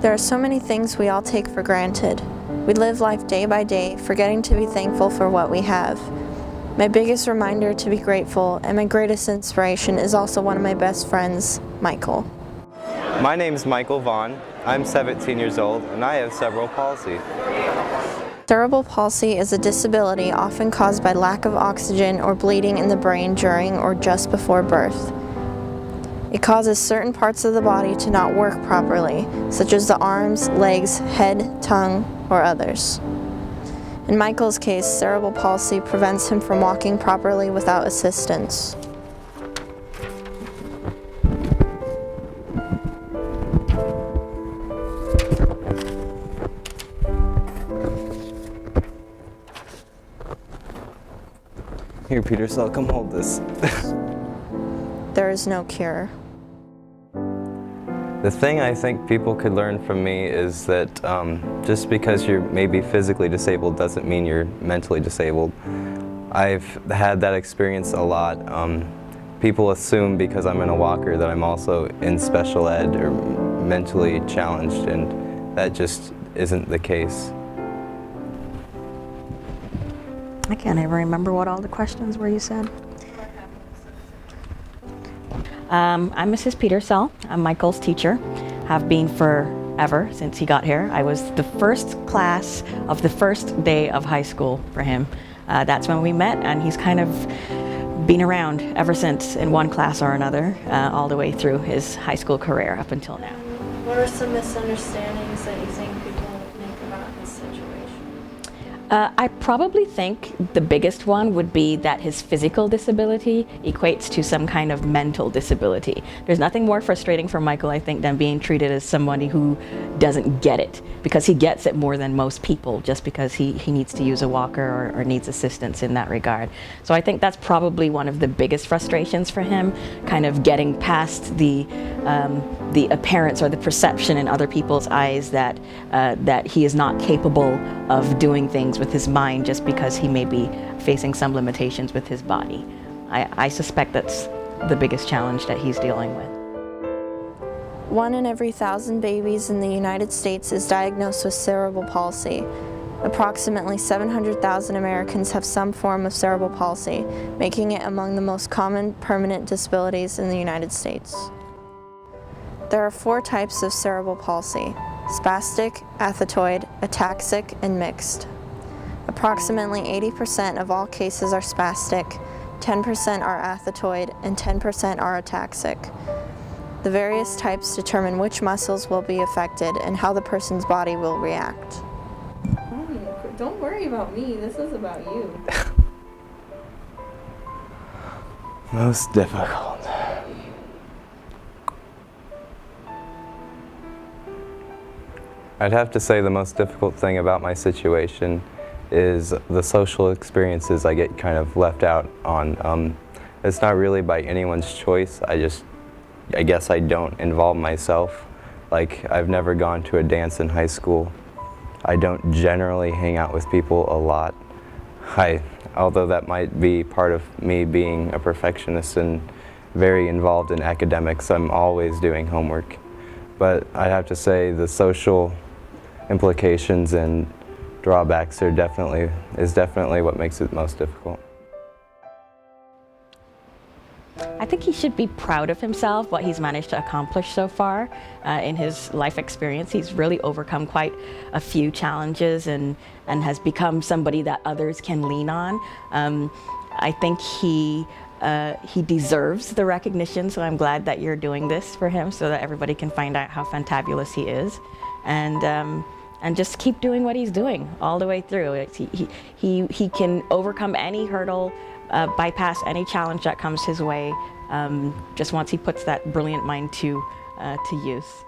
There are so many things we all take for granted. We live life day by day, forgetting to be thankful for what we have. My biggest reminder to be grateful and my greatest inspiration is also one of my best friends, Michael. My name is Michael Vaughn. I'm 17 years old and I have cerebral palsy. Cerebral palsy is a disability often caused by lack of oxygen or bleeding in the brain during or just before birth. It causes certain parts of the body to not work properly, such as the arms, legs, head, tongue, or others. In Michael's case, cerebral palsy prevents him from walking properly without assistance. Here, Peter, come hold this. There is no cure. The thing I think people could learn from me is that just because you're maybe physically disabled doesn't mean you're mentally disabled. I've had that experience a lot. People assume because I'm in a walker that I'm also in special ed or mentally challenged, and that just isn't the case. I can't even remember what all the questions were you said. I'm Mrs. Petersell. I'm Michael's teacher. Have been forever since he got here. I was the first class of the first day of high school for him. That's when we met, and he's kind of been around ever since in one class or another, all the way through his high school career up until now. What are some misunderstandings that you think people make about his situation? I probably think the biggest one would be that his physical disability equates to some kind of mental disability. There's nothing more frustrating for Michael, I think, than being treated as somebody who doesn't get it, because he gets it more than most people just because he needs to use a walker or needs assistance in that regard. So I think that's probably one of the biggest frustrations for him, kind of getting past the appearance or the perception in other people's eyes that he is not capable of doing things with his mind just because he may be facing some limitations with his body. I suspect that's the biggest challenge that he's dealing with. 1 in every 1,000 babies in the United States is diagnosed with cerebral palsy. Approximately 700,000 Americans have some form of cerebral palsy, making it among the most common permanent disabilities in the United States. There are 4 types of cerebral palsy: spastic, athetoid, ataxic, and mixed. Approximately 80% of all cases are spastic, 10% are athetoid, and 10% are ataxic. The various types determine which muscles will be affected and how the person's body will react. Don't worry about me, this is about you. Most difficult. I'd have to say the most difficult thing about my situation is the social experiences I get kind of left out on. It's not really by anyone's choice. I guess I don't involve myself. Like, I've never gone to a dance in high school. I don't generally hang out with people a lot. Although that might be part of me being a perfectionist and very involved in academics, I'm always doing homework. But I'd have to say the social implications and drawbacks is definitely what makes it most difficult. I think he should be proud of himself, what he's managed to accomplish so far in his life experience. He's really overcome quite a few challenges and has become somebody that others can lean on. I think he deserves the recognition, so I'm glad that you're doing this for him so that everybody can find out how fantabulous he is. And just keep doing what he's doing all the way through. He can overcome any hurdle, bypass any challenge that comes his way, just once he puts that brilliant mind to use.